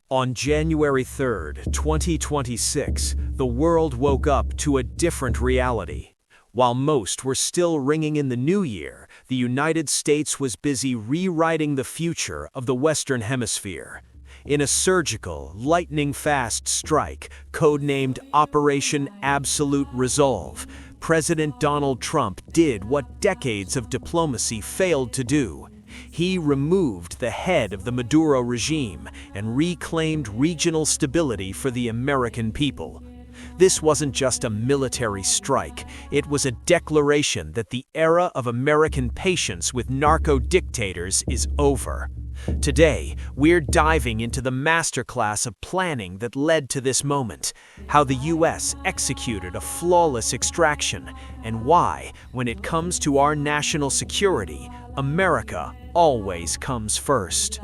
On January 3rd, 2026, the world woke up to a different reality. While most were still ringing in the new year, the United States was busy rewriting the future of the Western Hemisphere. In a surgical, lightning-fast strike, codenamed Operation Absolute Resolve, President Donald Trump did what decades of diplomacy failed to do. He removed the head of the Maduro regime and reclaimed regional stability for the American people. This wasn't just a military strike, it was a declaration that the era of American patience with narco-dictators is over. Today, we're diving into the masterclass of planning that led to this moment, how the U.S. executed a flawless extraction, and why, when it comes to our national security, America always comes first.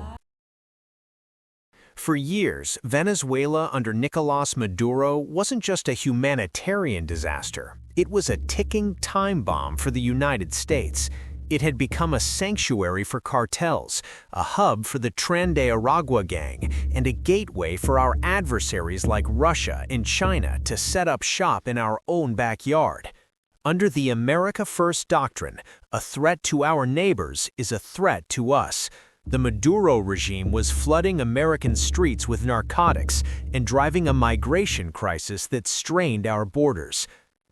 For years, Venezuela under Nicolás Maduro wasn't just a humanitarian disaster. It was a ticking time bomb for the United States. It had become a sanctuary for cartels, a hub for the Tren de Aragua gang, and a gateway for our adversaries like Russia and China to set up shop in our own backyard. Under the America First doctrine, a threat to our neighbors is a threat to us. The Maduro regime was flooding American streets with narcotics and driving a migration crisis that strained our borders.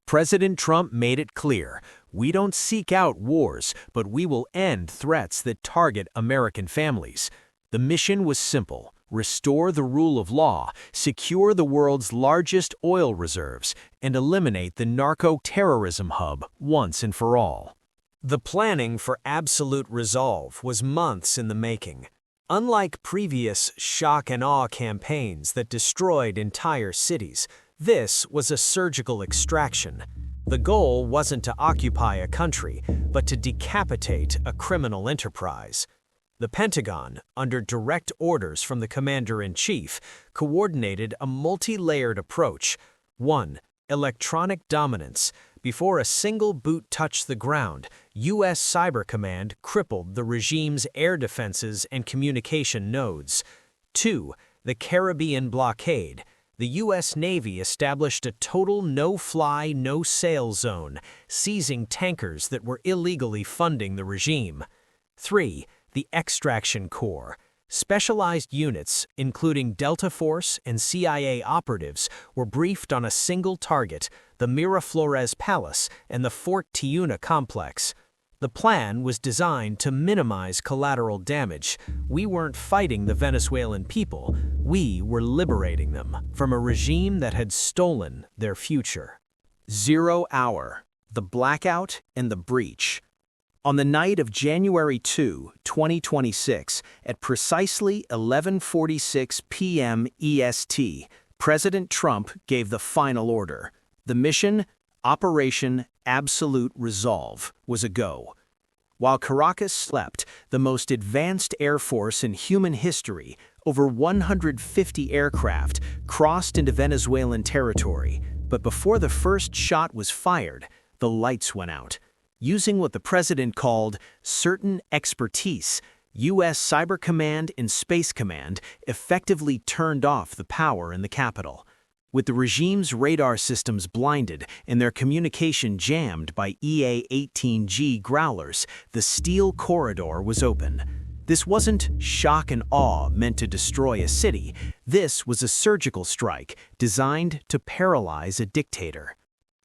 President Trump made it clear, we don't seek out wars, but we will end threats that target American families. The mission was simple: restore the rule of law, secure the world's largest oil reserves, and eliminate the narco-terrorism hub once and for all. The planning for absolute resolve was months in the making. Unlike previous shock and awe campaigns that destroyed entire cities, this was a surgical extraction. The goal wasn't to occupy a country, but to decapitate a criminal enterprise. The Pentagon, under direct orders from the Commander-in-Chief, coordinated a multi-layered approach. 1. Electronic dominance. Before a single boot touched the ground, U.S. Cyber Command crippled the regime's air defenses and communication nodes. 2. The Caribbean blockade. The U.S. Navy established a total no-fly, no-sail zone, seizing tankers that were illegally funding the regime. 3. The Extraction Corps. Specialized units, including Delta Force and CIA operatives, were briefed on a single target, the Miraflores Palace and the Fort Tiuna complex. The plan was designed to minimize collateral damage. We weren't fighting the Venezuelan people, we were liberating them from a regime that had stolen their future. 0 hour, the blackout and the breach. On the night of January 2, 2026, at precisely 11:46 p.m. EST, President Trump gave the final order. The mission, Operation Absolute Resolve, was a go. While Caracas slept, the most advanced air force in human history, over 150 aircraft, crossed into Venezuelan territory. But before the first shot was fired, the lights went out. Using what the president called certain expertise, U.S. Cyber Command and Space Command effectively turned off the power in the capital. With the regime's radar systems blinded and their communication jammed by EA-18G growlers, the steel corridor was open. This wasn't shock and awe meant to destroy a city. This was a surgical strike designed to paralyze a dictator.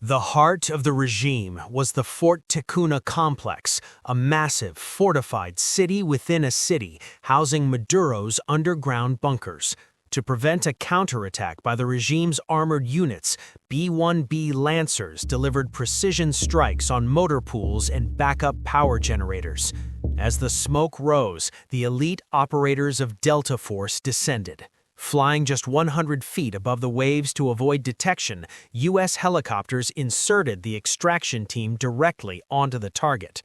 The heart of the regime was the Fort Tiuna complex, a massive, fortified city within a city, housing Maduro's underground bunkers. To prevent a counterattack by the regime's armored units, B-1B Lancers delivered precision strikes on motor pools and backup power generators. As the smoke rose, the elite operators of Delta Force descended. Flying just 100 feet above the waves to avoid detection, U.S. helicopters inserted the extraction team directly onto the target.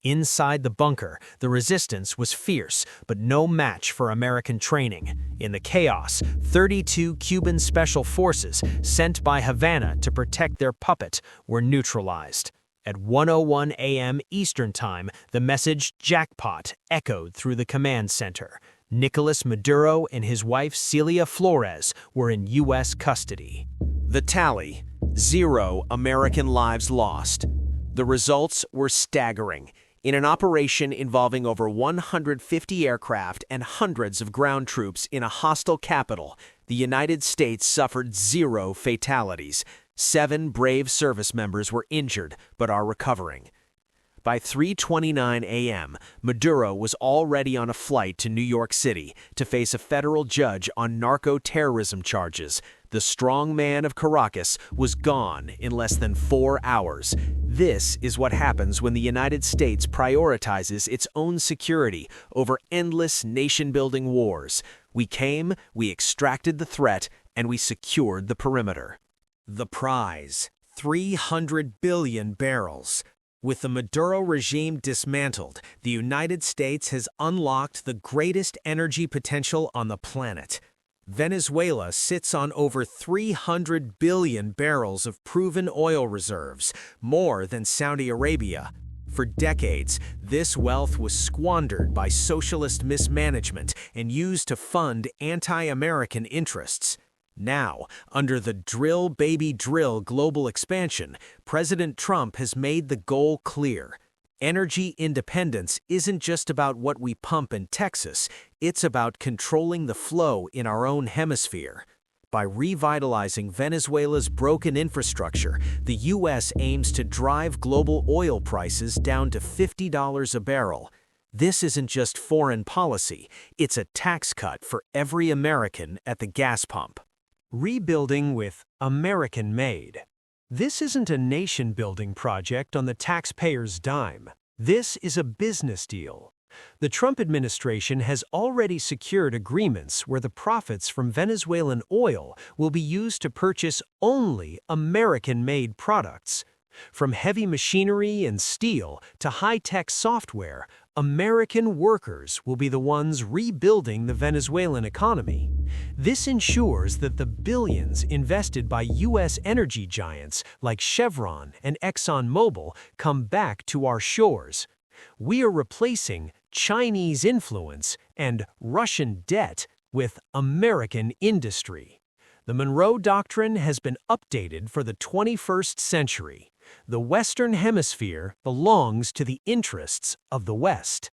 Inside the bunker, the resistance was fierce, but no match for American training. In the chaos, 32 Cuban special forces sent by Havana to protect their puppet were neutralized. At 1:01 a.m. Eastern Time, the message "Jackpot" echoed through the command center. Nicolas Maduro and his wife Celia Flores were in U.S. custody. The tally: 0 American lives lost. The results were staggering. In an operation involving over 150 aircraft and hundreds of ground troops in a hostile capital, the United States suffered 0 fatalities. 7 brave service members were injured but are recovering. By 3:29 a.m., Maduro was already on a flight to New York City to face a federal judge on narco-terrorism charges. The strong man of Caracas was gone in less than 4 hours. This is what happens when the United States prioritizes its own security over endless nation-building wars. We came, we extracted the threat, and we secured the perimeter. The prize: 300 billion barrels. With the Maduro regime dismantled, the United States has unlocked the greatest energy potential on the planet. Venezuela sits on over 300 billion barrels of proven oil reserves, more than Saudi Arabia. For decades, this wealth was squandered by socialist mismanagement and used to fund anti-American interests. Now, under the drill baby drill global expansion, President Trump has made the goal clear. Energy independence isn't just about what we pump in Texas, it's about controlling the flow in our own hemisphere. By revitalizing Venezuela's broken infrastructure, the U.S. aims to drive global oil prices down to $50 a barrel. This isn't just foreign policy, it's a tax cut for every American at the gas pump. Rebuilding with American-made. This isn't a nation-building project on the taxpayer's dime. This is a business deal. The Trump administration has already secured agreements where the profits from Venezuelan oil will be used to purchase only American-made products. From heavy machinery and steel to high-tech software, American workers will be the ones rebuilding the Venezuelan economy. This ensures that the billions invested by U.S. energy giants like Chevron and ExxonMobil come back to our shores. We are replacing Chinese influence and Russian debt with American industry. The Monroe Doctrine has been updated for the 21st century. The Western Hemisphere belongs to the interests of the West.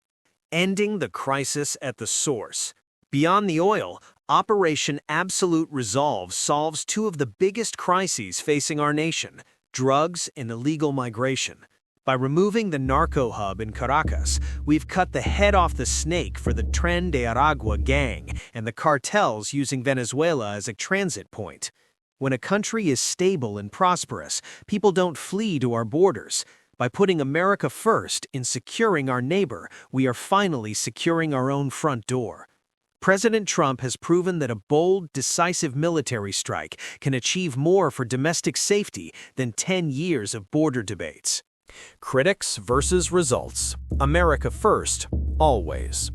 Ending the crisis at the source. Beyond the oil, Operation Absolute Resolve solves 2 of the biggest crises facing our nation: drugs and illegal migration. By removing the narco hub in Caracas, we've cut the head off the snake for the Tren de Aragua gang and the cartels using Venezuela as a transit point. When a country is stable and prosperous, people don't flee to our borders. By putting America first in securing our neighbor, we are finally securing our own front door. President Trump has proven that a bold, decisive military strike can achieve more for domestic safety than 10 years of border debates. Critics versus results. America first, always.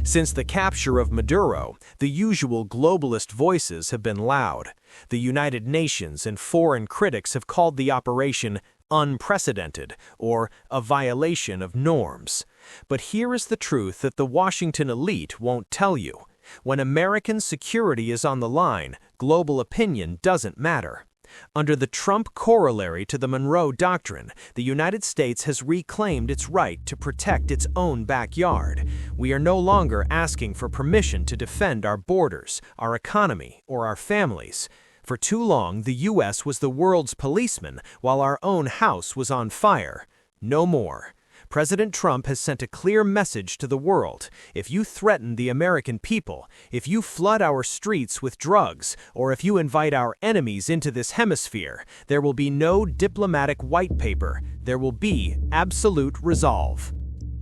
Since the capture of Maduro, the usual globalist voices have been loud. The United Nations and foreign critics have called the operation unprecedented or a violation of norms. But here is the truth that the Washington elite won't tell you. When American security is on the line, global opinion doesn't matter. Under the Trump corollary to the Monroe Doctrine, the United States has reclaimed its right to protect its own backyard. We are no longer asking for permission to defend our borders, our economy, or our families. For too long, the U.S. was the world's policeman while our own house was on fire. No more. President Trump has sent a clear message to the world. If you threaten the American people, if you flood our streets with drugs, or if you invite our enemies into this hemisphere, there will be no diplomatic white paper. There will be absolute resolve.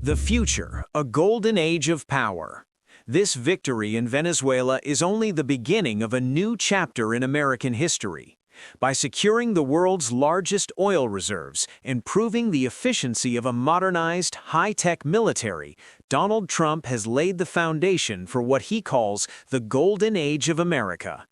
The future, a golden age of power. This victory in Venezuela is only the beginning of a new chapter in American history. By securing the world's largest oil reserves and proving the efficiency of a modernized, high-tech military, Donald Trump has laid the foundation for what he calls the golden age of America.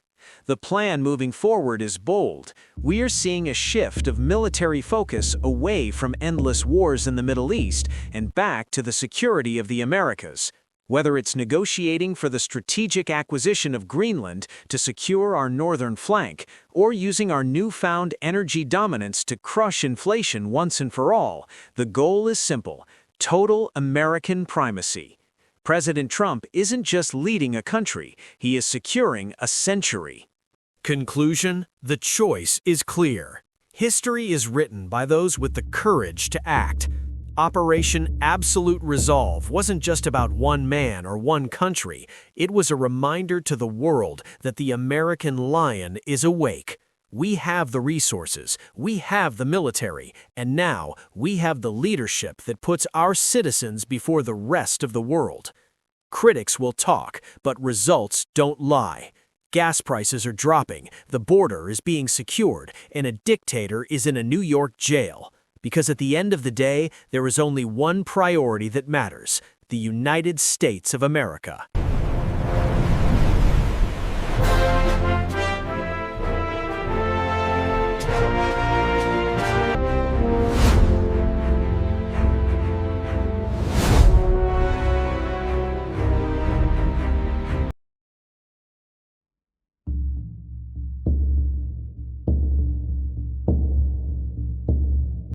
The plan moving forward is bold. We are seeing a shift of military focus away from endless wars in the Middle East and back to the security of the Americas. Whether it's negotiating for the strategic acquisition of Greenland to secure our northern flank, or using our newfound energy dominance to crush inflation once and for all, the goal is simple: total American primacy. President Trump isn't just leading a country, he is securing a century. Conclusion: the choice is clear. History is written by those with the courage to act. Operation Absolute Resolve wasn't just about one man or one country. It was a reminder to the world that the American lion is awake. We have the resources, we have the military, and now we have the leadership that puts our citizens before the rest of the world. Critics will talk, but results don't lie. Gas prices are dropping, the border is being secured, and a dictator is in a New York jail. Because at the end of the day, there is only one priority that matters: the United States of America.